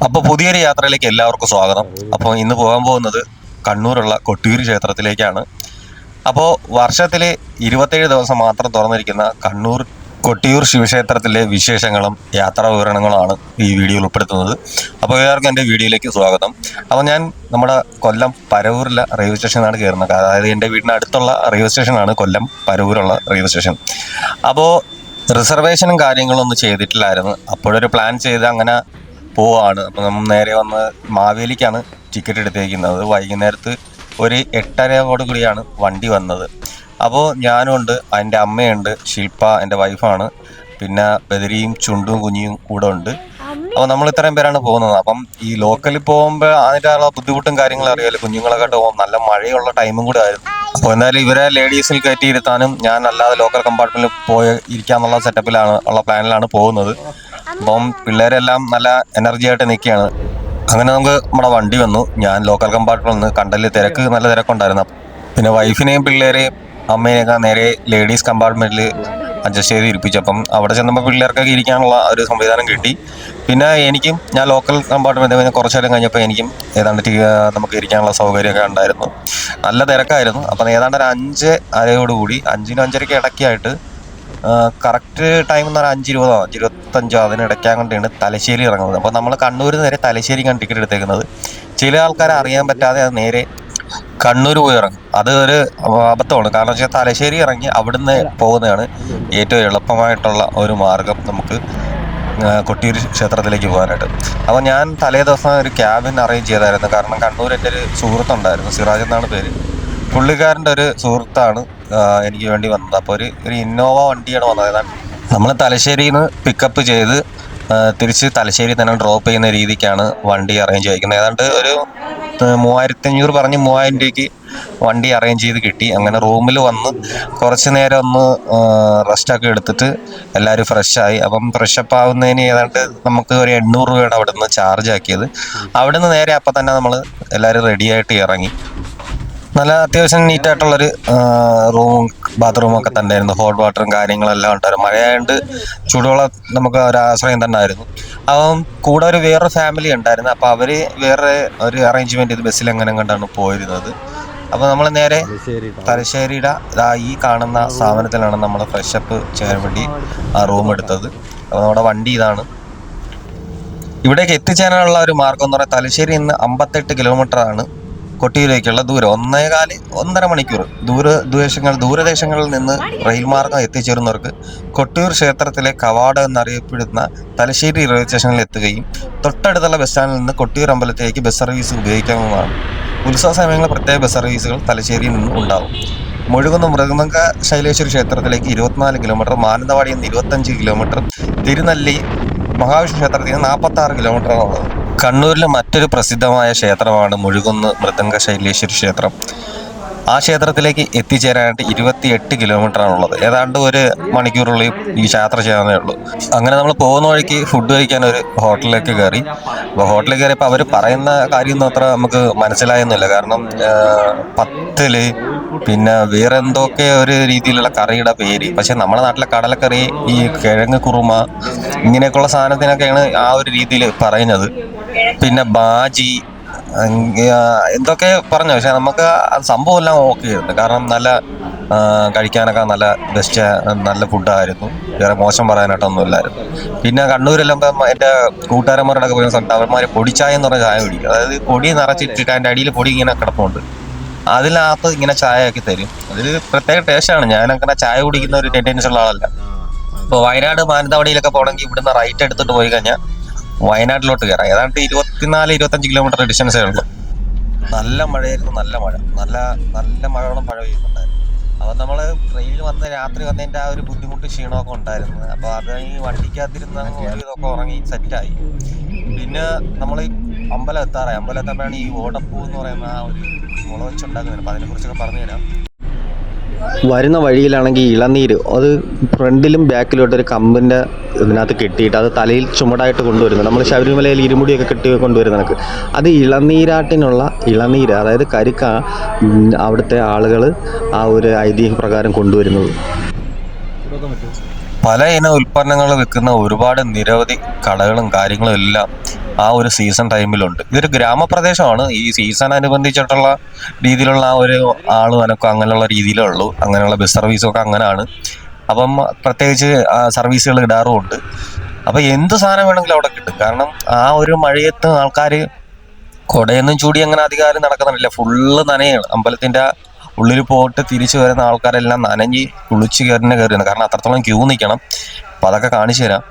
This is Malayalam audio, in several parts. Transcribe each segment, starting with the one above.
അപ്പോൾ പുതിയൊരു യാത്രയിലേക്ക് എല്ലാവർക്കും സ്വാഗതം. അപ്പോൾ ഇന്ന് പോകാൻ പോകുന്നത് കണ്ണൂരുള്ള കൊട്ടിയൂർ ക്ഷേത്രത്തിലേക്കാണ്. അപ്പോൾ വർഷത്തിൽ 27 ദിവസം മാത്രം തുറന്നിരിക്കുന്ന കണ്ണൂർ കൊട്ടിയൂർ ശിവക്ഷേത്രത്തിലെ വിശേഷങ്ങളും യാത്രാ വിവരണങ്ങളുമാണ് ഈ വീഡിയോയിൽ ഉൾപ്പെടുത്തുന്നത്. അപ്പോൾ എല്ലാവർക്കും എൻ്റെ വീഡിയോയിലേക്ക് സ്വാഗതം. അപ്പോൾ ഞാൻ നമ്മുടെ കൊല്ലം പരവൂരിലെ റെയിൽവേ സ്റ്റേഷനാണ് കയറുന്നത്. അതായത് എൻ്റെ വീടിന് അടുത്തുള്ള റെയിൽവേ സ്റ്റേഷനാണ് കൊല്ലം പരവൂരുള്ള റെയിൽവേ സ്റ്റേഷൻ. അപ്പോൾ റിസർവേഷനും കാര്യങ്ങളൊന്നും ചെയ്തിട്ടില്ലായിരുന്നു. അപ്പോഴൊരു പ്ലാൻ ചെയ്ത് അങ്ങനെ പോവാണ്. അപ്പോൾ നമ്മൾ നേരെ വന്ന് മാവേലിക്കാണ് ടിക്കറ്റ് എടുത്തേക്കുന്നത്. വൈകുന്നേരത്ത് ഒരു 8:30 കൂടിയാണ് വണ്ടി വന്നത്. അപ്പോൾ ഞാനും ഉണ്ട്, എൻ്റെ അമ്മയുണ്ട്, ശില്പ എൻ്റെ വൈഫാണ്, പിന്നെ ബദരിയും ചുണ്ടും കുഞ്ഞിയും കൂടെ ഉണ്ട്. അപ്പോൾ നമ്മൾ ഇത്രയും പേരാണ് പോകുന്നത്. അപ്പം ഈ ലോക്കലിൽ പോകുമ്പോൾ അതിൻ്റെ ബുദ്ധിമുട്ടും കാര്യങ്ങളും അറിയാമല്ലോ. കുഞ്ഞുങ്ങളൊക്കെ പോകും, നല്ല മഴയുള്ള ടൈമും കൂടെ ആയിരുന്നു. അപ്പോൾ എന്തായാലും ഇവരെ ലേഡീസിൽ കയറ്റി ഇരുത്താനും ഞാൻ അല്ലാതെ ലോക്കൽ കമ്പാർട്ട്മെന്റിൽ പോയി ഇരിക്കാന്നുള്ള സെറ്റപ്പിലാണ് പ്ലാനിലാണ് പോകുന്നത്. അപ്പം പിള്ളേരെല്ലാം നല്ല എനർജി ആയിട്ട് നിൽക്കുകയാണ്. അങ്ങനെ നമ്മുടെ വണ്ടി വന്നു. ഞാൻ ലോക്കൽ കമ്പാർട്ട്മെന്റിൽ നിന്ന് കണ്ടലിൽ നല്ല തിരക്കുണ്ടായിരുന്നു. പിന്നെ വൈഫിനെയും പിള്ളേരെയും അമ്മേനെയൊക്കെ നേരെ ലേഡീസ് കമ്പാർട്ട്മെന്റിൽ അഡ്ജസ്റ്റ് ചെയ്ത് ഇരിപ്പിച്ചപ്പം അവിടെ ചെന്നപ്പോൾ പിള്ളേർക്കൊക്കെ ഇരിക്കാനുള്ള ഒരു സംവിധാനം കിട്ടി. പിന്നെ ഞാൻ ലോക്കൽ കമ്പാർട്ട്മെന്റ് പിന്നെ കുറച്ചു നേരം കഴിഞ്ഞപ്പോൾ എനിക്കും ഏതാണ്ട് നമുക്ക് ഇരിക്കാനുള്ള സൗകര്യമൊക്കെ ഉണ്ടായിരുന്നു. നല്ല തിരക്കായിരുന്നു. അപ്പം ഏതാണ്ട് ഒരു 5:30 5:00 5:30 ഇടയ്ക്കായിട്ട് കറക്റ്റ് ടൈം എന്ന് പറഞ്ഞാൽ 5:20 5:25 അതിനിടയ്ക്കാൻ കൊണ്ടാണ് തലശ്ശേരി ഇറങ്ങുന്നത്. അപ്പോൾ നമ്മൾ കണ്ണൂരിൽ നിന്ന് നേരെ തലശ്ശേരിക്കാണ് ടിക്കറ്റ് എടുത്തേക്കുന്നത്. ചില ആൾക്കാരെ അറിയാൻ പറ്റാതെ അത് നേരെ കണ്ണൂർ പോയി ഇറങ്ങും. അത് ഒരു അബദ്ധമാണ്. കാരണം വെച്ചാൽ തലശ്ശേരി ഇറങ്ങി അവിടുന്ന് പോകുന്നതാണ് ഏറ്റവും എളുപ്പമായിട്ടുള്ള ഒരു മാർഗം നമുക്ക് കൊട്ടിയൂർ ക്ഷേത്രത്തിലേക്ക് പോകാനായിട്ട്. അപ്പോൾ ഞാൻ തലേ ദിവസം ഒരു ക്യാബിൻ അറേഞ്ച് ചെയ്തായിരുന്നു. കാരണം കണ്ണൂർ എൻ്റെ ഒരു സുഹൃത്തുണ്ടായിരുന്നു, സിറാജ് എന്നാണ് പേര്. പുള്ളിക്കാരൻ്റെ ഒരു സുഹൃത്താണ് എനിക്ക് വേണ്ടി വന്നത്. അപ്പോൾ ഒരു ഇന്നോവ വണ്ടിയാണ് വന്നത്. ഏതാണ് നമ്മൾ തലശ്ശേരിയിൽ നിന്ന് പിക്കപ്പ് ചെയ്ത് തിരിച്ച് തലശ്ശേരി തന്നെ ഡ്രോപ്പ് ചെയ്യുന്ന രീതിക്കാണ് വണ്ടി അറേഞ്ച് ചെയ്തിരിക്കുന്നത്. ഏതാണ്ട് ഒരു 3500 പറഞ്ഞ് 3000 രൂപയ്ക്ക് വണ്ടി അറേഞ്ച് ചെയ്ത് കിട്ടി. അങ്ങനെ റൂമിൽ വന്ന് കുറച്ച് നേരം ഒന്ന് റെസ്റ്റൊക്കെ എടുത്തിട്ട് എല്ലാവരും ഫ്രഷായി. അപ്പം ഫ്രഷപ്പ് ആവുന്നതിന് ഏതാണ്ട് നമുക്ക് ഒരു 800 രൂപയാണ് അവിടെ നിന്ന് ചാർജ് ആക്കിയത്. അവിടെ നിന്ന് നേരെ അപ്പം തന്നെ നമ്മൾ എല്ലാവരും റെഡിയായിട്ട് ഇറങ്ങി. നല്ല അത്യാവശ്യം നീറ്റായിട്ടുള്ളൊരു ബാത്റൂമൊക്കെ തന്നെ ആയിരുന്നു. ഹോട്ട് വാട്ടറും കാര്യങ്ങളെല്ലാം ഉണ്ടായിരുന്നു. മഴയായതുകൊണ്ട് ചൂടുവെള്ളം നമുക്ക് ഒരു ആശ്രയം തന്നെ ആയിരുന്നു. അപ്പം കൂടെ വേറൊരു ഫാമിലി ഉണ്ടായിരുന്നു. അപ്പോൾ അവർ വേറെ ഒരു അറേഞ്ച്മെൻറ്റ് ചെയ്ത് ബസ്സിൽ എങ്ങനെ കണ്ടാണ് പോയിരുന്നത്. അപ്പോൾ നമ്മൾ നേരെ തലശ്ശേരിയുടെ ഈ കാണുന്ന സ്ഥാപനത്തിലാണ് നമ്മൾ ഫ്രഷപ്പ് ചെയ്യാൻ വേണ്ടി ആ റൂം എടുത്തത്. അപ്പോൾ നമ്മുടെ വണ്ടി ഇതാണ്. ഇവിടേക്ക് എത്തിച്ചേരാനുള്ള ഒരു മാർഗം എന്ന് പറഞ്ഞാൽ തലശ്ശേരിയിൽ നിന്ന് 58 കിലോമീറ്ററാണ് കൊട്ടിയൂരേക്കുള്ള ദൂരം. 1.5 മണിക്കൂർ ദൂരദേശങ്ങളിൽ നിന്ന് റെയിൽ മാർഗം എത്തിച്ചേരുന്നവർക്ക് കൊട്ടിയൂർ ക്ഷേത്രത്തിലെ കവാടം എന്നറിയപ്പെടുന്ന തലശ്ശേരി റെയിൽവേ സ്റ്റേഷനിൽ എത്തുകയും തൊട്ടടുത്തുള്ള ബസ് സ്റ്റാൻഡിൽ നിന്ന് കൊട്ടിയൂർ അമ്പലത്തിലേക്ക് ബസ് സർവീസ് ഉപയോഗിക്കാവുന്നതാണ്. ഉത്സവ സമയങ്ങളിൽ പ്രത്യേക ബസ് സർവീസുകൾ തലശ്ശേരിയിൽ നിന്നും ഉണ്ടാവും. മുഴുകുന്ന മൃഗമംഗ ശൈലേശ്വരി ക്ഷേത്രത്തിലേക്ക് 24 കിലോമീറ്റർ, മാനന്തവാടിയിൽ നിന്ന് 25 കിലോമീറ്റർ, തിരുനെല്ലി മഹാവിഷ്ണു ക്ഷേത്രത്തിൽ നിന്ന് 46 കിലോമീറ്ററാണുള്ളത്. കണ്ണൂരിലെ മറ്റൊരു പ്രസിദ്ധമായ ക്ഷേത്രമാണ് മുഴുകുന്ന് മൃദംഗ ശൈലേശ്വരി ക്ഷേത്രം. ആ ക്ഷേത്രത്തിലേക്ക് എത്തിച്ചേരാനായിട്ട് 28 കിലോമീറ്ററാണുള്ളത്. ഏതാണ്ട് 1 മണിക്കൂറുള്ളിൽ ഈ യാത്ര ചെയ്യാനേ ഉള്ളൂ. അങ്ങനെ നമ്മൾ പോകുന്ന വഴിക്ക് ഫുഡ് കഴിക്കാൻ ഒരു ഹോട്ടലിലേക്ക് കയറി. അപ്പോൾ ഹോട്ടലിൽ കയറിയപ്പോൾ അവർ പറയുന്ന കാര്യമൊന്നും അത്ര നമുക്ക് മനസ്സിലായൊന്നുമില്ല. കാരണം പത്തല് പിന്നെ വേറെ എന്തൊക്കെ ഒരു രീതിയിലുള്ള കറിയുടെ പേര്. പക്ഷെ നമ്മുടെ നാട്ടിലെ കടലക്കറി, ഈ കിഴങ്ങ് കുറുമ, ഇങ്ങനെയൊക്കെയുള്ള സാധനത്തിനൊക്കെയാണ് ആ ഒരു രീതിയിൽ പറയുന്നത്. പിന്നെ ബാജി എന്തൊക്കെ പറഞ്ഞു. പക്ഷെ നമുക്ക് സംഭവം എല്ലാം ഓക്കെ ആയിരുന്നു. കാരണം നല്ല കഴിക്കാനൊക്കെ നല്ല ബെസ്റ്റ് നല്ല ഫുഡായിരുന്നു. വേറെ മോശം പറയാനായിട്ടൊന്നും ഇല്ലായിരുന്നു. പിന്നെ കണ്ണൂരെല്ലാം എൻ്റെ കൂട്ടുകാരന്മാരുടെ ഒക്കെ പോയ സ്ഥലത്ത് അവന്മാർ പൊടിച്ചായ എന്ന് പറഞ്ഞ ചായ കുടിക്കും. അതായത് പൊടി നിറച്ചിട്ടിട്ട് അതിൻ്റെ അടിയിൽ പൊടി ഇങ്ങനെ കിടപ്പുണ്ട്. അതിനകത്ത് ഇങ്ങനെ ചായ ആക്കി തരും. അതൊരു പ്രത്യേക ടേസ്റ്റാണ്. ഞാനങ്ങനെ ചായ കുടിക്കുന്ന ഒരു ടെൻഡൻസി ഉള്ള ആളല്ല. ഇപ്പോൾ വയനാട് മാനന്തവാടിയിലൊക്കെ പോകണമെങ്കിൽ ഇവിടുന്ന് റൈറ്റ് എടുത്തിട്ട് പോയി കഴിഞ്ഞാൽ വയനാട്ടിലോട്ട് കയറാം. ഏതാണ്ട് 24-25 കിലോമീറ്റർ ഡിസ്റ്റൻസേ ഉള്ളൂ. നല്ല മഴയായിരുന്നു. നല്ല മഴയോളം മഴ പെയ്യുന്നുണ്ടായിരുന്നു. അപ്പോൾ നമ്മൾ ട്രെയിനിൽ രാത്രി വന്നതിൻ്റെ ആ ഒരു ബുദ്ധിമുട്ട് ക്ഷീണമൊക്കെ ഉണ്ടായിരുന്നു. അപ്പോൾ അത് ഈ വണ്ടിക്കകത്തിരുന്ന ഒരു ഇതൊക്കെ ഉറങ്ങി സെറ്റായി. പിന്നെ നമ്മൾ ഈ അമ്പലം എത്താറാണ് ഈ ഓടപ്പൂ എന്ന് പറയുന്ന ആ ഒരു മുള വെച്ചുണ്ടാക്കുന്നത്. അപ്പോൾ അതിനെക്കുറിച്ചൊക്കെ പറഞ്ഞുതരാം. വരുന്ന വഴിയിലാണെങ്കിൽ ഇളനീര് അത് ഫ്രണ്ടിലും ബാക്കിലോട്ടൊരു കമ്പിൻ്റെ ഇതിനകത്ത് കെട്ടിയിട്ട് അത് തലയിൽ ചുമടായിട്ട് കൊണ്ടുവരുന്നത്. നമ്മൾ ശബരിമലയിൽ ഇരുമുടിയൊക്കെ കെട്ടി കൊണ്ടുവരുന്ന കണക്ക് അത് ഇളനീര്, അതായത് കരിക്ക അവിടുത്തെ ആളുകൾ ആ ഒരു ഐതിഹ്യ പ്രകാരം കൊണ്ടുവരുന്നത്. പല ഇനം ഉൽപ്പന്നങ്ങൾ വിൽക്കുന്ന ഒരുപാട് നിരവധി കടകളും കാര്യങ്ങളും എല്ലാം ആ ഒരു സീസൺ ടൈമിലുണ്ട്. ഇതൊരു ഗ്രാമപ്രദേശമാണ്. ഈ സീസൺ അനുബന്ധിച്ചിട്ടുള്ള രീതിയിലുള്ള ആ ഒരു ആള് അനക്കം അങ്ങനെയുള്ള രീതിയിലേ ഉള്ളൂ. അങ്ങനെയുള്ള ബസ് സർവീസും ഒക്കെ അങ്ങനെയാണ്. അപ്പം പ്രത്യേകിച്ച് സർവീസുകൾ ഇടാറുമുണ്ട്. അപ്പൊ എന്ത് സാധനം വേണമെങ്കിലും അവിടെ കിട്ടും. കാരണം ആ ഒരു മഴയത്ത് ആൾക്കാർ കുടയൊന്നും ചൂടി അങ്ങനെ അധികാരം നടക്കുന്നില്ല, ഫുള്ള് നനയാണ്. അമ്പലത്തിന്റെ ഉള്ളിൽ പോയിട്ട് തിരിച്ചു വരുന്ന ആൾക്കാരെല്ലാം നനഞ്ഞ് കുളിച്ച് കയറുന്നത്. കാരണം അത്രത്തോളം ക്യൂ നിൽക്കണം. അപ്പൊ അതൊക്കെ കാണിച്ചു തരാം.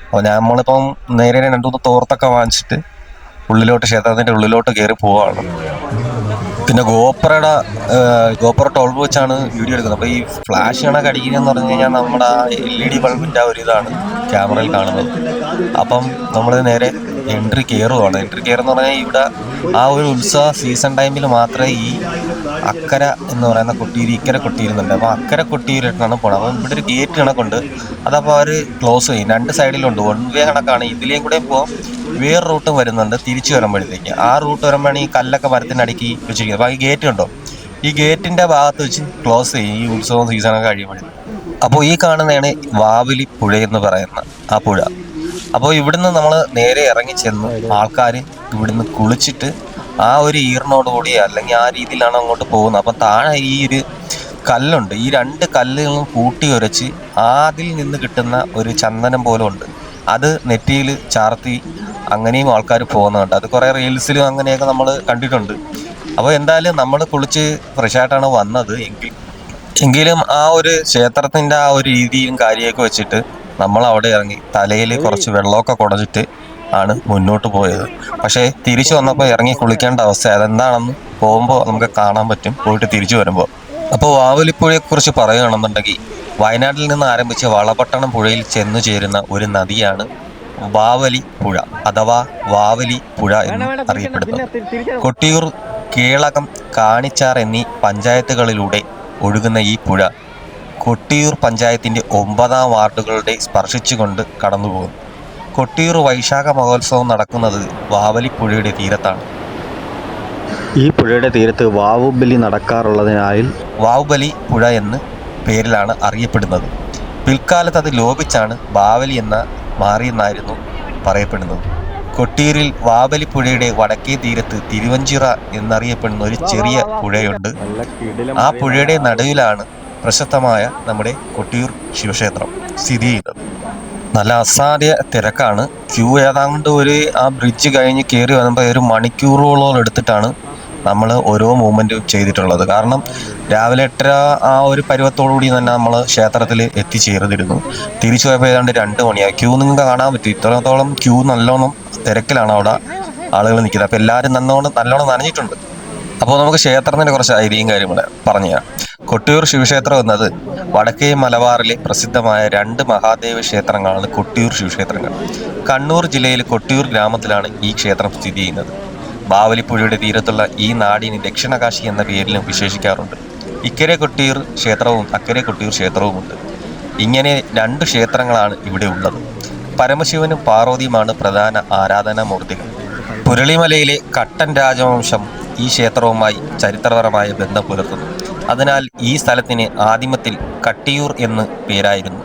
അപ്പോൾ നമ്മളിപ്പം നേരെ 2-3 തോർത്തൊക്കെ വാങ്ങിച്ചിട്ട് ക്ഷേത്രത്തിന്റെ ഉള്ളിലോട്ട് കയറി പോവാണ്. പിന്നെ ഗോപ്ര 12 വെച്ചാണ് വീഡിയോ എടുക്കുന്നത്. അപ്പോൾ ഈ ഫ്ലാഷ് കണക്ക് അടിക്കുന്നതെന്ന് പറഞ്ഞു കഴിഞ്ഞാൽ നമ്മുടെ LED ബൾബിന്റെ ആ ഒരു ഇതാണ് ക്യാമറയിൽ കാണുന്നത്. അപ്പം നമ്മൾ നേരെ എൻട്രി കയറുവാണ്. എൻട്രി കയറുന്ന പറഞ്ഞാൽ ഇവിടെ ആ ഒരു ഉത്സവ സീസൺ ടൈമിൽ മാത്രമേ ഈ അക്കര എന്ന് പറയുന്ന കൊട്ടിയൂര് ഇക്കര കൊട്ടിയിരുന്നുണ്ട്. അപ്പോൾ അക്കര കൊട്ടിയൂരിട്ടാണ് പോണത്. അപ്പം ഇവിടെ ഒരു ഗേറ്റ് കണക്കുണ്ട്. അതപ്പോൾ അവർ ക്ലോസ് ചെയ്യും. 2 സൈഡിലുണ്ട്. 1 വേ കണക്കാണ്. ഇതിലേയും കൂടെ പോകാം, വേറെ റൂട്ടും വരുന്നുണ്ട് തിരിച്ചു വരുമ്പോഴത്തേക്ക്. ആ റൂട്ട് വരുമ്പോഴാണ് ഈ കല്ലൊക്കെ മരത്തിനടുക്കി വെച്ചിരിക്കുന്നത്. അപ്പോൾ ഈ ഗേറ്റ് ഉണ്ടോ, ഈ ഗേറ്റിന്റെ ഭാഗത്ത് വെച്ച് ക്ലോസ് ചെയ്യും ഈ ഉത്സവം സീസണൊക്കെ കഴിയുമ്പോഴത്തേക്ക്. അപ്പോൾ ഈ കാണുന്നതാണ് വാവലി പുഴ എന്ന് പറയുന്ന ആ പുഴ. അപ്പോൾ ഇവിടുന്ന് നമ്മൾ നേരെ ഇറങ്ങി ചെന്ന് ആൾക്കാർ ഇവിടുന്ന് കുളിച്ചിട്ട് ആ ഒരു ഈറിനോടുകൂടി അല്ലെങ്കിൽ ആ രീതിയിലാണ് അങ്ങോട്ട് പോകുന്നത്. അപ്പം താഴെ ഈ ഒരു കല്ലുണ്ട്. ഈ 2 കല്ലുകളും കൂട്ടി ഉരച്ച് അതിൽ നിന്ന് കിട്ടുന്ന ഒരു ചന്ദനം പോലെ ഉണ്ട്. അത് നെറ്റിയിൽ ചാർത്തി അങ്ങനെയും ആൾക്കാർ പോകുന്നുണ്ട്. അത് കുറേ റീൽസിലും അങ്ങനെയൊക്കെ നമ്മൾ കണ്ടിട്ടുണ്ട്. അപ്പോൾ എന്തായാലും നമ്മൾ കുളിച്ച് ഫ്രഷായിട്ടാണ് വന്നത്. എങ്കിലും ആ ഒരു ക്ഷേത്രത്തിൻ്റെ ആ ഒരു രീതിയും കാര്യമൊക്കെ വെച്ചിട്ട് നമ്മൾ അവിടെ ഇറങ്ങി തലയിൽ കുറച്ച് വെള്ളമൊക്കെ കുടഞ്ഞിട്ട് ആണ് മുന്നോട്ട് പോയത്. പക്ഷേ തിരിച്ചു വന്നപ്പോൾ ഇറങ്ങി കുളിക്കേണ്ട അവസ്ഥ. അതെന്താണെന്ന് പോകുമ്പോൾ നമുക്ക് കാണാൻ പറ്റും, പോയിട്ട് തിരിച്ചു വരുമ്പോൾ. അപ്പോൾ വാവലിപ്പുഴയെക്കുറിച്ച് പറയുകയാണെന്നുണ്ടെങ്കിൽ വയനാട്ടിൽ നിന്ന് ആരംഭിച്ച് വളപട്ടണം പുഴയിൽ ചെന്നു ചേരുന്ന ഒരു നദിയാണ് വാവലി പുഴ അഥവാ വാവലി പുഴ എന്ന് അറിയപ്പെടുന്നത്. കൊട്ടിയൂർ, കേളകം, കാണിച്ചാർ എന്നീ പഞ്ചായത്തുകളിലൂടെ ഒഴുകുന്ന ഈ പുഴ കൊട്ടിയൂർ പഞ്ചായത്തിൻ്റെ 9 വാർഡുകളുടെ സ്പർശിച്ചുകൊണ്ട് കടന്നുപോകും. കൊട്ടിയൂർ വൈശാഖ മഹോത്സവം നടക്കുന്നത് വാവലിപ്പുഴയുടെ തീരത്താണ്. ഈ പുഴയുടെ തീരത്ത് വാവുബലി നടക്കാറുള്ളതിനാൽ വാവുബലി പുഴ എന്ന് പേരിലാണ് അറിയപ്പെടുന്നത്. പിൽക്കാലത്ത് അത് ലോപിച്ചാണ് വാവലി എന്ന മാറിയെന്നായിരുന്നു പറയപ്പെടുന്നത്. കൊട്ടിയൂരിൽ വാവലിപ്പുഴയുടെ വടക്കേ തീരത്ത് തിരുവഞ്ചിറ എന്നറിയപ്പെടുന്ന ഒരു ചെറിയ പുഴയുണ്ട്. ആ പുഴയുടെ നടുവിലാണ് പ്രശസ്തമായ നമ്മുടെ കൊട്ടിയൂർ ശിവക്ഷേത്രം സ്ഥിതി ചെയ്യുന്നത്. നല്ല അസാധ്യ തിരക്കാണ്. ക്യൂ ഏതാണ്ട് ആ ബ്രിഡ്ജ് കഴിഞ്ഞ് കയറി വരുമ്പോൾ 1 മണിക്കൂറോളം എടുത്തിട്ടാണ് നമ്മൾ ഓരോ മൂവ്മെൻറ്റും ചെയ്തിട്ടുള്ളത്. കാരണം രാവിലെ 8:30 ആ ഒരു പരുവത്തോടുകൂടി തന്നെ നമ്മൾ ക്ഷേത്രത്തിൽ എത്തിച്ചേർന്നിരുന്നു. തിരിച്ചു പോയപ്പോൾ ഏതാണ്ട് 2 മണിയായി. ക്യൂ നിങ്ങൾക്ക് കാണാൻ പറ്റും. ഇത്രത്തോളം ക്യൂ നല്ലോണം തിരക്കിലാണ് അവിടെ ആളുകൾ നിൽക്കുന്നത്. അപ്പോൾ എല്ലാവരും നല്ലോണം നനഞ്ഞിട്ടുണ്ട്. അപ്പോൾ നമുക്ക് ക്ഷേത്രത്തിൻ്റെ കുറച്ച് ഐതിഹ്യം കാര്യം കൂടെ പറഞ്ഞു തരാം. കൊട്ടിയൂർ ശിവക്ഷേത്രം എന്നത് വടക്കേ മലബാറിലെ പ്രസിദ്ധമായ 2 മഹാദേവ ക്ഷേത്രങ്ങളാണ് കൊട്ടിയൂർ ശിവക്ഷേത്രങ്ങൾ. കണ്ണൂർ ജില്ലയിലെ കൊട്ടിയൂർ ഗ്രാമത്തിലാണ് ഈ ക്ഷേത്രം സ്ഥിതി ചെയ്യുന്നത്. ബാവലിപ്പുഴയുടെ തീരത്തുള്ള ഈ നാടിന് ദക്ഷിണകാശി എന്ന പേരിലും വിശേഷിക്കാറുണ്ട്. ഇക്കരെ കൊട്ടിയൂർ ക്ഷേത്രവും അക്കരെ കൊട്ടിയൂർ ക്ഷേത്രവുമുണ്ട്. ഇങ്ങനെ 2 ക്ഷേത്രങ്ങളാണ് ഇവിടെ ഉള്ളത്. പരമശിവനും പാർവതിയുമാണ് പ്രധാന ആരാധനാമൂർത്തികൾ. പുരളിമലയിലെ കട്ടൻ രാജവംശം ഈ ക്ഷേത്രവുമായി ചരിത്രപരമായ ബന്ധം പുലർത്തുന്നു. അതിനാൽ ഈ സ്ഥലത്തിന് ആദിമത്തിൽ കട്ടിയൂർ എന്ന് പേരായിരുന്നു.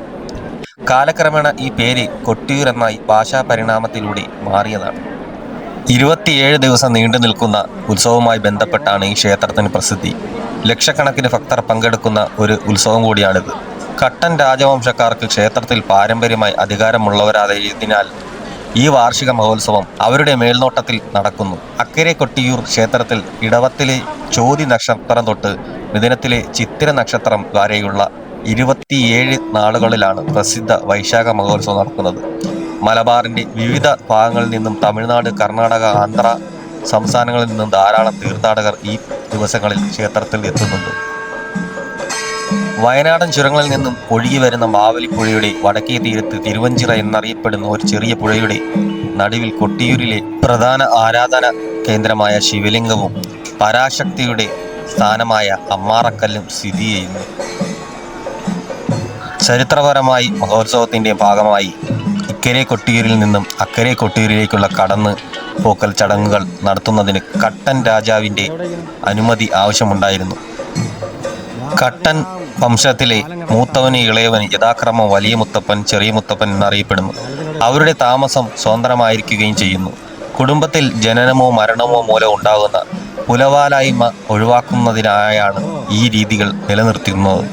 കാലക്രമേണ ഈ പേര് കൊട്ടിയൂർ എന്നായി ഭാഷാ പരിണാമത്തിലൂടെ മാറിയതാണ്. 27 ദിവസം നീണ്ടു നിൽക്കുന്ന ഉത്സവവുമായി ബന്ധപ്പെട്ടാണ് ഈ ക്ഷേത്രത്തിന് പ്രസിദ്ധി. ലക്ഷക്കണക്കിന് ഭക്തർ പങ്കെടുക്കുന്ന ഒരു ഉത്സവം കൂടിയാണിത്. കട്ടൻ രാജവംശക്കാർക്ക് ക്ഷേത്രത്തിൽ പാരമ്പര്യമായി അധികാരമുള്ളവരായതിനാൽ ഈ വാർഷിക മഹോത്സവം അവരുടെ മേൽനോട്ടത്തിൽ നടക്കുന്നു. അക്കരെ കൊട്ടിയൂർ ക്ഷേത്രത്തിൽ ഇടവത്തിലെ ചോതി നക്ഷത്രം തൊട്ട് മിഥുനത്തിലെ ചിത്തിര നക്ഷത്രം വരെയുള്ള 27 നാളുകളിലാണ് പ്രസിദ്ധ വൈശാഖ മഹോത്സവം നടക്കുന്നത്. മലബാറിൻ്റെ വിവിധ ഭാഗങ്ങളിൽ നിന്നും തമിഴ്നാട്, കർണാടക, ആന്ധ്ര സംസ്ഥാനങ്ങളിൽ നിന്നും ധാരാളം തീർത്ഥാടകർ ഈ ദിവസങ്ങളിൽ ക്ഷേത്രത്തിൽ എത്തുന്നുണ്ട്. വയനാടൻ ചുരങ്ങളിൽ നിന്നും ഒഴുകി വരുന്ന വാവലിപ്പുഴയുടെ വടക്കേ തീരത്ത് തിരുവഞ്ചിറ എന്നറിയപ്പെടുന്ന ഒരു ചെറിയ പുഴയുടെ നടുവിൽ കൊട്ടിയൂരിലെ പ്രധാന ആരാധന കേന്ദ്രമായ ശിവലിംഗവും പരാശക്തിയുടെ സ്ഥാനമായ അമ്മാറക്കല്ലും സ്ഥിതി ചെയ്യുന്നു. ചരിത്രപരമായി മഹോത്സവത്തിൻ്റെ ഭാഗമായി ഇക്കരെ കൊട്ടിയൂരിൽ നിന്നും അക്കരെ കൊട്ടിയൂരിലേക്കുള്ള കടന്ന് പോക്കൽ ചടങ്ങുകൾ നടത്തുന്നതിന് കട്ടൻ രാജാവിൻ്റെ അനുമതി ആവശ്യമുണ്ടായിരുന്നു. കട്ടൻ വംശത്തിലെ മൂത്തവന് ഇളയവന് യഥാക്രമം വലിയ മുത്തപ്പൻ, ചെറിയ മുത്തപ്പൻ എന്നറിയപ്പെടുന്നു. അവരുടെ താമസം സ്വതന്ത്രമായിരിക്കുകയും ചെയ്യുന്നു. കുടുംബത്തിൽ ജനനമോ മരണമോ മൂലം ഉണ്ടാകുന്ന പുലവാലായ്മ ഒഴിവാക്കുന്നതിനായാണ് ഈ രീതികൾ നിലനിർത്തുന്നത്.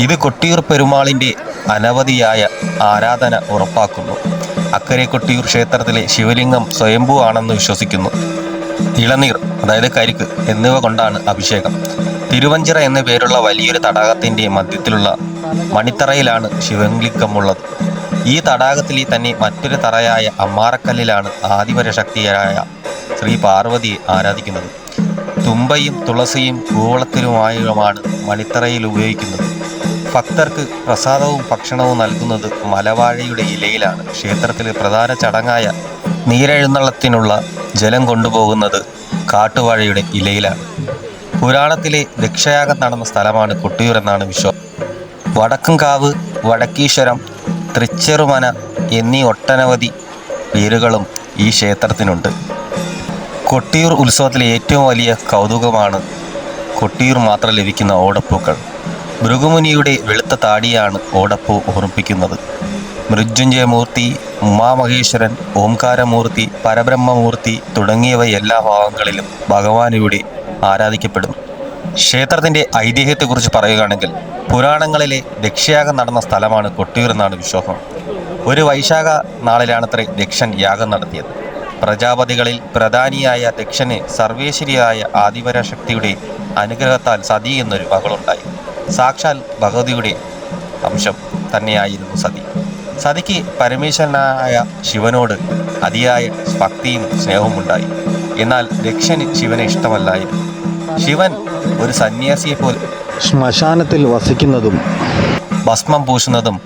ഇത് കൊട്ടിയൂർ പെരുമാളിൻ്റെ അനവധിയായ ആരാധന ഉറപ്പാക്കുന്നു. അക്കരെ കൊട്ടിയൂർ ക്ഷേത്രത്തിലെ ശിവലിംഗം സ്വയംഭൂ ആണെന്ന് വിശ്വസിക്കുന്നു. ഇളനീർ, അതായത് കരിക്ക് എന്നിവ കൊണ്ടാണ് അഭിഷേകം. തിരുവഞ്ചിറ എന്ന പേരുള്ള വലിയൊരു തടാകത്തിൻ്റെ മധ്യത്തിലുള്ള മണിത്തറയിലാണ് ശിവലിംഗമുള്ളത്. ഈ തടാകത്തിലെ തന്നെ മറ്റൊരു തറയായ അമ്മാറക്കല്ലിലാണ് ആദിപരശക്തിയായ ശ്രീ പാർവതിയെ ആരാധിക്കുന്നത്. തുമ്പയും തുളസിയും കൂവളത്തിലുമായുമാണ് മണിത്തറയിൽ ഉപയോഗിക്കുന്നത്. ഭക്തർക്ക് പ്രസാദവും ഭക്ഷണവും നൽകുന്നത് മലവാഴയുടെ ഇലയിലാണ്. ക്ഷേത്രത്തിലെ പ്രധാന ചടങ്ങായ നീരെഴുന്നള്ളത്തിനുള്ള ജലം കൊണ്ടുപോകുന്നത് കാട്ടുവാഴയുടെ ഇലയിലാണ്. പുരാണത്തിലെ ദക്ഷയാഗം നടന്ന സ്ഥലമാണ് കൊട്ടിയൂർ എന്നാണ് വിശ്വാസം. വടക്കുംകാവ്, വടക്കീശ്വരം, തൃച്ചെറുമന എന്നീ ഒട്ടനവധി പേരുകളും ഈ ക്ഷേത്രത്തിനുണ്ട്. കൊട്ടിയൂർ ഉത്സവത്തിലെ ഏറ്റവും വലിയ കൗതുകമാണ് കൊട്ടിയൂർ മാത്രം ലഭിക്കുന്ന ഓടപ്പൂക്കൾ. ഭൃഗുമുനിയുടെ വെളുത്ത താടിയാണ് ഓടപ്പൂ ഓർമ്മിപ്പിക്കുന്നത്. മൃത്യുഞ്ജയമൂർത്തി, ഉമാമഹേശ്വരൻ, ഓംകാരമൂർത്തി, പരബ്രഹ്മമൂർത്തി തുടങ്ങിയവ എല്ലാ ഭാഗങ്ങളിലും ഭഗവാൻ ഇവിടെ ആരാധിക്കപ്പെടുന്നു. ക്ഷേത്രത്തിൻ്റെ ഐതിഹ്യത്തെക്കുറിച്ച് പറയുകയാണെങ്കിൽ പുരാണങ്ങളിലെ ദക്ഷയാഗം നടന്ന സ്ഥലമാണ് കൊട്ടിയൂർ എന്നാണ് വിശ്വാസം. ഒരു വൈശാഖ നാളിലാണത്രേ ദക്ഷൻ യാഗം നടത്തിയത്. പ്രജാപതികളിൽ പ്രധാനിയായ ദക്ഷന് സർവേശ്വരിയായ ആദിപരാശക്തിയുടെ അനുഗ്രഹത്താൽ സതി എന്നൊരു മകളുണ്ടായി. സാക്ഷാൽ ഭഗവതിയുടെ അംശം തന്നെയായിരുന്നു സതി. സതിക്ക് പരമേശ്വരനായ ശിവനോട് അതിയായ ഭക്തിയും സ്നേഹവും ഉണ്ടായി. എന്നാൽ ദക്ഷന് ശിവനെ ഇഷ്ടമല്ലായിരുന്നു. ശിവൻ ഒരു സന്യാസിയെപ്പോലെ ശ്മശാനത്തിൽ വസിക്കുന്നതും ഭസ്മം പൂശുന്നതും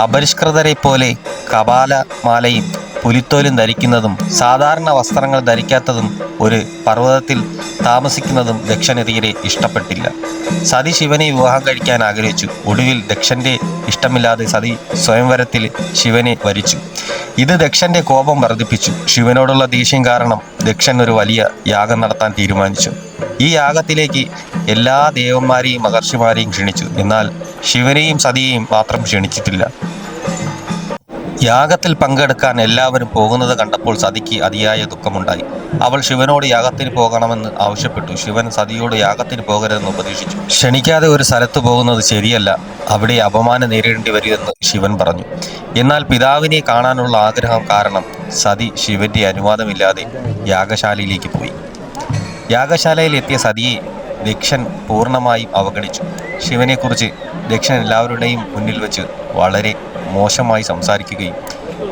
അപരിഷ്കൃതരെ പോലെ കപാലമാലയും പുലിത്തോലും ധരിക്കുന്നതും സാധാരണ വസ്ത്രങ്ങൾ ധരിക്കാത്തതും ഒരു പർവ്വതത്തിൽ താമസിക്കുന്നതും ദക്ഷന് തീരെ ഇഷ്ടപ്പെട്ടില്ല. സതി ശിവനെ വിവാഹം കഴിക്കാൻ ആഗ്രഹിച്ചു. ഒടുവിൽ ദക്ഷന്റെ ഇഷ്ടമില്ലാതെ സതി സ്വയംവരത്തിൽ ശിവനെ വരിച്ചു. ഇത് ദക്ഷന്റെ കോപം വർദ്ധിപ്പിച്ചു. ശിവനോടുള്ള ദേഷ്യം കാരണം ദക്ഷൻ ഒരു വലിയ യാഗം നടത്താൻ തീരുമാനിച്ചു. ഈ യാഗത്തിലേക്ക് എല്ലാ ദേവന്മാരെയും മഹർഷിമാരെയും ക്ഷണിച്ചു. എന്നാൽ ശിവനെയും സതിയെയും മാത്രം ക്ഷണിച്ചിട്ടില്ല. യാഗത്തിൽ പങ്കെടുക്കാൻ എല്ലാവരും പോകുന്നത് കണ്ടപ്പോൾ സതിക്ക് അതിയായ ദുഃഖമുണ്ടായി. അവൾ ശിവനോട് യാഗത്തിന് പോകണമെന്ന് ആവശ്യപ്പെട്ടു. ശിവൻ സതിയോട് യാഗത്തിന് പോകരുതെന്ന് ഉപദേശിച്ചു. ക്ഷണിക്കാതെ ഒരു സ്ഥലത്ത് പോകുന്നത് ശരിയല്ല, അവിടെ അപമാനം നേരിടേണ്ടി വരുമെന്ന് ശിവൻ പറഞ്ഞു. എന്നാൽ പിതാവിനെ കാണാനുള്ള ആഗ്രഹം കാരണം സതി ശിവന്റെ അനുവാദമില്ലാതെ യാഗശാലയിലേക്ക് പോയി. യാഗശാലയിൽ എത്തിയ സതിയെ ദക്ഷൻ പൂർണ്ണമായും അവഗണിച്ചു. ശിവനെക്കുറിച്ച് ദക്ഷൻ എല്ലാവരുടെയും മുന്നിൽ വെച്ച് വളരെ മോശമായി സംസാരിക്കുകയും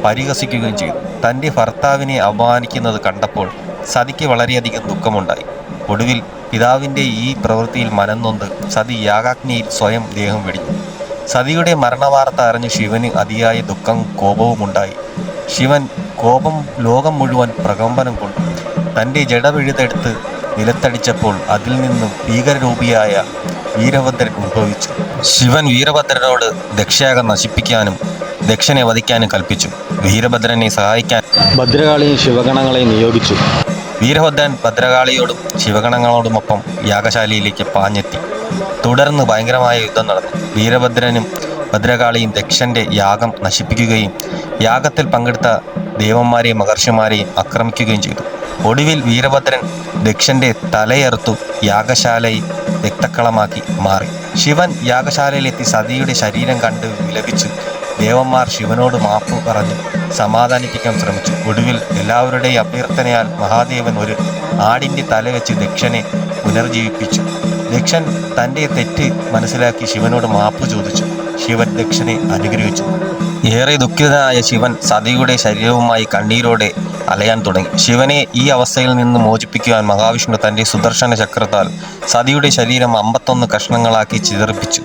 പരിഹസിക്കുകയും ചെയ്തു. തൻ്റെ ഭർത്താവിനെ അപമാനിക്കുന്നത് കണ്ടപ്പോൾ സതിക്ക് വളരെയധികം ദുഃഖമുണ്ടായി. ഒടുവിൽ പിതാവിൻ്റെ ഈ പ്രവൃത്തിയിൽ മനംനൊന്ത് സതി യാഗാഗ്നിയിൽ സ്വയം ദേഹം വെടിഞ്ഞു. സതിയുടെ മരണവാർത്ത അറിഞ്ഞ് ശിവന് അതിയായ ദുഃഖവും കോപവും ഉണ്ടായി. ശിവൻ കോപം ലോകം മുഴുവൻ പ്രകമ്പനം കൊണ്ടു. തൻ്റെ ജട പിഴുതെടുത്ത് നിലത്തടിച്ചപ്പോൾ അതിൽ നിന്നും ഭീകരരൂപിയായ വീരഭദ്രൻ ഉത്ഭവിച്ചു. ശിവൻ വീരഭദ്രനോട് ദക്ഷയാഗം നശിപ്പിക്കാനും ദക്ഷനെ വധിക്കാനും കൽപ്പിച്ചു. വീരഭദ്രനെ സഹായിക്കാൻ ഭദ്രകാളിയും ശിവഗണങ്ങളെ നിയോഗിച്ചു. വീരഭദ്രൻ ഭദ്രകാളിയോടും ശിവഗണങ്ങളോടുമൊപ്പം യാഗശാലയിലേക്ക് പാഞ്ഞെത്തി. തുടർന്ന് ഭയങ്കരമായ യുദ്ധം നടന്നു. വീരഭദ്രനും ഭദ്രകാളിയും ദക്ഷന്റെ യാഗം നശിപ്പിക്കുകയും യാഗത്തിൽ പങ്കെടുത്ത ദേവന്മാരെയും മഹർഷിമാരെയും ആക്രമിക്കുകയും ചെയ്തു. ഒടുവിൽ വീരഭദ്രൻ ദക്ഷന്റെ തലയറുത്തു യാഗശാലയിൽ രക്തക്കളമാക്കി മാറി. ശിവൻ യാഗശാലയിലെത്തി സതിയുടെ ശരീരം കണ്ട് വിലപിച്ചു. ദേവന്മാർ ശിവനോട് മാപ്പ് പറഞ്ഞു സമാധാനിപ്പിക്കാൻ ശ്രമിച്ചു. ഒടുവിൽ എല്ലാവരുടെയും അഭ്യർത്ഥനയാൽ മഹാദേവൻ ഒരു ആടിൻ്റെ തല വെച്ച് ദക്ഷനെ പുനർജീവിപ്പിച്ചു. ദക്ഷൻ തൻ്റെ തെറ്റ് മനസ്സിലാക്കി ശിവനോട് മാപ്പ് ചോദിച്ചു. ശിവൻ ദക്ഷനെ അനുഗ്രഹിച്ചു. ഏറെ ദുഃഖിതനായ ശിവൻ സതിയുടെ ശരീരവുമായി കണ്ണീരോടെ അലയാൻ തുടങ്ങി. ശിവനെ ഈ അവസ്ഥയിൽ നിന്ന് മോചിപ്പിക്കുവാൻ മഹാവിഷ്ണു തൻ്റെ സുദർശന ചക്രത്താൽ സതിയുടെ ശരീരം 51 കഷ്ണങ്ങളാക്കി ചിതറിപ്പിച്ചു.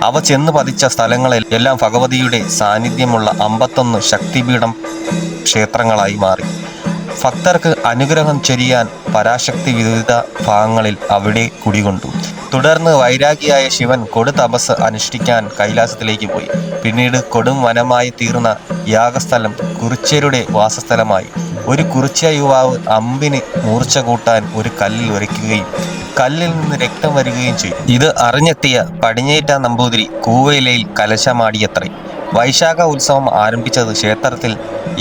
അവ ചെന്ന് പതിച്ച സ്ഥലങ്ങളിൽ എല്ലാം ഭഗവതിയുടെ സാന്നിധ്യമുള്ള 51 ശക്തിപീഠം ക്ഷേത്രങ്ങളായി മാറി. ഭക്തർക്ക് അനുഗ്രഹം ചൊരിയാൻ പരാശക്തി വിവിധ ഭാഗങ്ങളിൽ അവിടെ കുടികൊണ്ടു. തുടർന്ന് വൈരാഗിയായ ശിവൻ കൊടു തപസ് അനുഷ്ഠിക്കാൻ കൈലാസത്തിലേക്ക് പോയി. പിന്നീട് കൊടും വനമായി തീർന്ന യാഗസ്ഥലം കുറിച്യരുടെ വാസസ്ഥലമായി. ഒരു കുറിച്യ യുവാവ് അമ്പിന് മൂർച്ച കൂട്ടാൻ ഒരു കല്ലിൽ ഉരയ്ക്കുകയും കല്ലിൽ നിന്ന് രക്തം വരികയും ചെയ്തു. ഇത് അറിഞ്ഞെത്തിയ പടിഞ്ഞേറ്റ നമ്പൂതിരി കൂവയിലയിൽ കലശമാടിയത്രേ. വൈശാഖ ഉത്സവം ആരംഭിച്ചത് ക്ഷേത്രത്തിൽ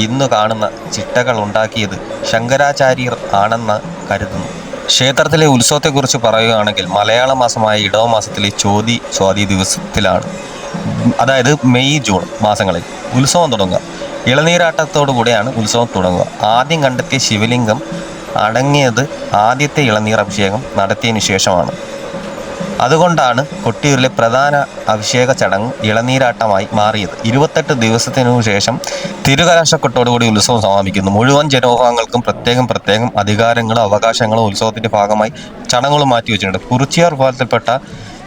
ഇന്നു കാണുന്ന ചിട്ടകൾ ഉണ്ടാക്കിയത് ശങ്കരാചാര്യർ ആണെന്ന് കരുതുന്നു. ക്ഷേത്രത്തിലെ ഉത്സവത്തെക്കുറിച്ച് പറയുകയാണെങ്കിൽ മലയാള മാസമായ ഇടവ മാസത്തിലെ ചോതി സ്വാതി ദിവസത്തിലാണ്, അതായത് മെയ് ജൂൺ മാസങ്ങളിൽ ഉത്സവം തുടങ്ങുക. ഇളനീരാട്ടത്തോടു കൂടിയാണ് ഉത്സവം തുടങ്ങുക. ആദ്യം കണ്ടെത്തിയ ശിവലിംഗം അടങ്ങിയത് ആദ്യത്തെ ഇളനീർ അഭിഷേകം നടത്തിയതിനു ശേഷമാണ്. അതുകൊണ്ടാണ് കൊട്ടിയൂരിലെ പ്രധാന അഭിഷേക ചടങ്ങ് ഇളനീരാട്ടമായി മാറിയത്. 28 ദിവസത്തിനു ശേഷം തിരുകലശക്കൊട്ടോടുകൂടി ഉത്സവം സമാപിക്കുന്നു. മുഴുവൻ ജനവിഭാഗങ്ങൾക്കും പ്രത്യേകം അധികാരങ്ങളും അവകാശങ്ങളും ഉത്സവത്തിന്റെ ഭാഗമായി ചടങ്ങുകൾ മാറ്റിവെച്ചിട്ടുണ്ട്. കുറിച്യർ വിഭാഗത്തിൽപ്പെട്ട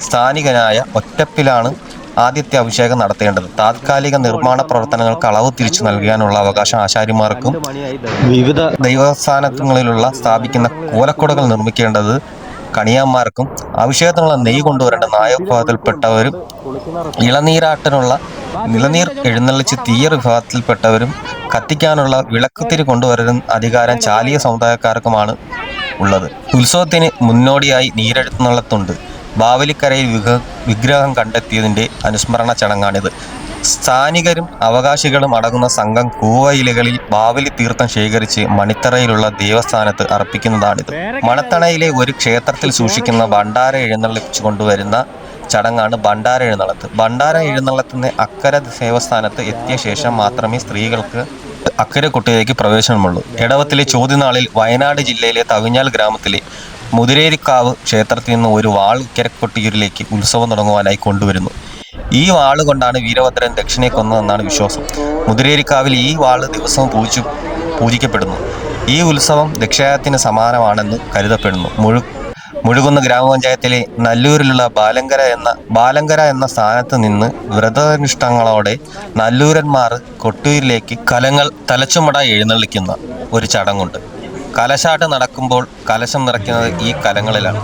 സ്ഥാനികനായ ഒറ്റപ്പിലാണ് ആദ്യത്തെ അഭിഷേകം നടത്തേണ്ടത്. താത്കാലിക നിർമ്മാണ പ്രവർത്തനങ്ങൾക്ക് അളവ് തിരിച്ചു നൽകാനുള്ള അവകാശം ആശാരിമാർക്കും വിവിധ ദൈവസ്ഥാനങ്ങളിലുള്ള സ്ഥാപിക്കുന്ന കോലക്കുടകൾ നിർമ്മിക്കേണ്ടത് കണിയാന്മാർക്കും അഭിഷേകത്തിനുള്ള നെയ്യ് കൊണ്ടുവരേണ്ട നായർ വിഭാഗത്തിൽപ്പെട്ടവരും നിളനീർ എഴുന്നള്ളിച്ച് തീയർ വിഭാഗത്തിൽപ്പെട്ടവരും കത്തിക്കാനുള്ള വിളക്കുതിരി കൊണ്ടുവരുന്ന അധികാരം ചാലിയ സമുദായക്കാർക്കുമാണ് ഉള്ളത്. ഉത്സവത്തിന് മുന്നോടിയായി നീരെഴുന്നള്ളത്തുണ്ട്. ബാവലിക്കരയിൽ വിഗ്രഹം കണ്ടെത്തിയതിന്റെ അനുസ്മരണ ചടങ്ങാണിത്. സ്ഥാനികരും അവകാശികളും അടങ്ങുന്ന സംഘം കൂവയിലകളിൽ ബാവലി തീർത്ഥം ശേഖരിച്ച് മണിത്തറയിലുള്ള ദേവസ്ഥാനത്ത് അർപ്പിക്കുന്നതാണിത്. മണത്തണയിലെ ഒരു ക്ഷേത്രത്തിൽ സൂക്ഷിക്കുന്ന ഭണ്ഡാര എഴുന്നള്ളിച്ചു കൊണ്ടുവരുന്ന ചടങ്ങാണ് ഭണ്ഡാര എഴുന്നള്ളത്ത്. ഭണ്ഡാര എഴുന്നള്ളത്തിന് അക്കരെ ദേവസ്ഥാനത്ത് എത്തിയ ശേഷം മാത്രമേ സ്ത്രീകൾക്ക് അക്കരെ കൊട്ടിയൂരിലേക്ക് പ്രവേശനമുള്ളൂ. ഇടവത്തിലെ ചോദ്യനാളിൽ വയനാട് ജില്ലയിലെ തവിഞ്ഞാൽ ഗ്രാമത്തിലെ മുതിരേരിക്കാവ് ക്ഷേത്രത്തിൽ നിന്ന് ഒരു വാൾ ഇക്കരെ കൊട്ടിയൂരിലേക്ക് ഉത്സവം തുടങ്ങുവാനായി കൊണ്ടുവരുന്നു. ഈ വാള് കൊണ്ടാണ് വീരഭദ്രൻ ദക്ഷിണെ കൊന്നതെന്നാണ് വിശ്വാസം. മുതിരേരിക്കാവിൽ ഈ വാള് ദിവസവും പൂജിക്കപ്പെടുന്നു. ഈ ഉത്സവം ദക്ഷയാഗത്തിന് സമാനമാണെന്ന് കരുതപ്പെടുന്നു. മുഴുകുന്ന ഗ്രാമപഞ്ചായത്തിലെ നല്ലൂരിലുള്ള ബാലങ്കര എന്ന സ്ഥാനത്ത് നിന്ന് വ്രതാനുഷ്ഠാനങ്ങളോടെ നല്ലൂരന്മാർ കൊട്ടിയൂരിലേക്ക് കലങ്ങൾ തലച്ചുമടായി എഴുന്നള്ളിക്കുന്ന ഒരു ചടങ്ങുണ്ട്. കലശാട്ട് നടക്കുമ്പോൾ കലശം നിറയ്ക്കുന്നത് ഈ കലങ്ങളിലാണ്.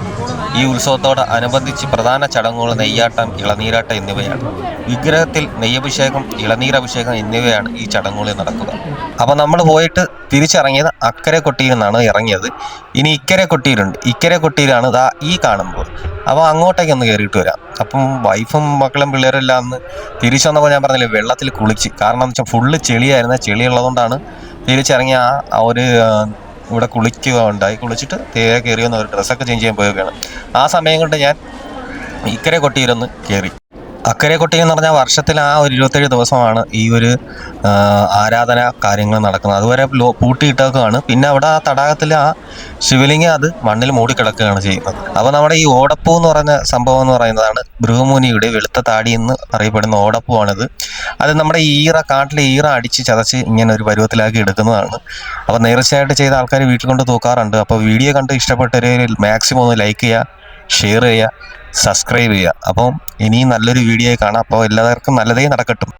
ഈ ഉത്സവത്തോട് അനുബന്ധിച്ച് പ്രധാന ചടങ്ങുകൾ നെയ്യാട്ടം, ഇളനീരാട്ടം എന്നിവയാണ്. വിഗ്രഹത്തിൽ നെയ്യഭിഷേകം, ഇളനീരഭിഷേകം എന്നിവയാണ് ഈ ചടങ്ങുകളിൽ നടക്കുക. അപ്പം നമ്മൾ പോയിട്ട് തിരിച്ചിറങ്ങിയത് അക്കരെ കൊട്ടിയിൽ നിന്നാണ് ഇറങ്ങിയത്. ഇനി ഇക്കരെ കൊട്ടിയിലുണ്ട്. ഇക്കരെ കൊട്ടിയിലാണ് ഈ കാണുമ്പോൾ. അപ്പോൾ അങ്ങോട്ടേക്ക് ഒന്ന് കയറിയിട്ട് വരാം. അപ്പം വൈഫും മക്കളും പിള്ളേരെല്ലാം അന്ന് തിരിച്ചു വന്നപ്പോൾ ഞാൻ പറഞ്ഞില്ലേ വെള്ളത്തിൽ കുളിച്ച്. കാരണം എന്ന് വെച്ചാൽ ഫുള്ള് ചെളിയായിരുന്നു. ചെളി ഉള്ളതുകൊണ്ടാണ് തിരിച്ചിറങ്ങിയ ആ ഒരു ഇവിടെ കുളിക്കുകയുണ്ടായി. കുളിച്ചിട്ട് തേരെ കയറി വന്ന് ഒരു ഡ്രസ്സൊക്കെ ചേഞ്ച് ചെയ്യാൻ പോവുകയാണ്. ആ സമയം കൊണ്ട് ഞാൻ ഇക്കരെ കൊട്ടിയിലൊന്ന് കയറി. അക്കരെ കൊട്ടിയിൽ എന്ന് പറഞ്ഞാൽ വർഷത്തിൽ ആ ഒരു 27 ദിവസമാണ് ഈ ഒരു ആരാധന കാര്യങ്ങൾ നടക്കുന്നത്. അതുവരെ പൂട്ടിയിട്ടൊക്കെയാണ്. പിന്നെ അവിടെ ആ തടാകത്തിൽ ആ ശിവലിംഗം അത് മണ്ണിൽ മൂടിക്കിടക്കുകയാണ് ചെയ്യുന്നത്. അപ്പോൾ നമ്മുടെ ഈ ഓടപ്പൂ എന്ന് പറഞ്ഞ സംഭവം എന്ന് പറയുന്നതാണ് ഭൃഗുമുനിയുടെ വെളുത്ത താടി എന്ന് അറിയപ്പെടുന്ന ഓടപ്പൂവാണിത്. അത് നമ്മുടെ കാട്ടിലെ ഈറ അടിച്ച് ചതച്ച് ഇങ്ങനെ ഒരു പരുവത്തിലാക്കി എടുക്കുന്നതാണ്. അപ്പോൾ നേർച്ചയായിട്ട് ചെയ്ത ആൾക്കാർ വീട്ടിൽ കൊണ്ട് തൂക്കാറുണ്ട്. അപ്പോൾ വീഡിയോ കണ്ട് ഇഷ്ടപ്പെട്ടവർ മാക്സിമം ഒന്ന് ലൈക്ക് ചെയ്യുക, ഷെയർ ചെയ്യുക, സബ്സ്ക്രൈബ് ചെയ്യുക. അപ്പം ഇനിയും നല്ലൊരു വീഡിയോ കാണാം. അപ്പോൾ എല്ലാവർക്കും നല്ലതേ നടക്കട്ടെ.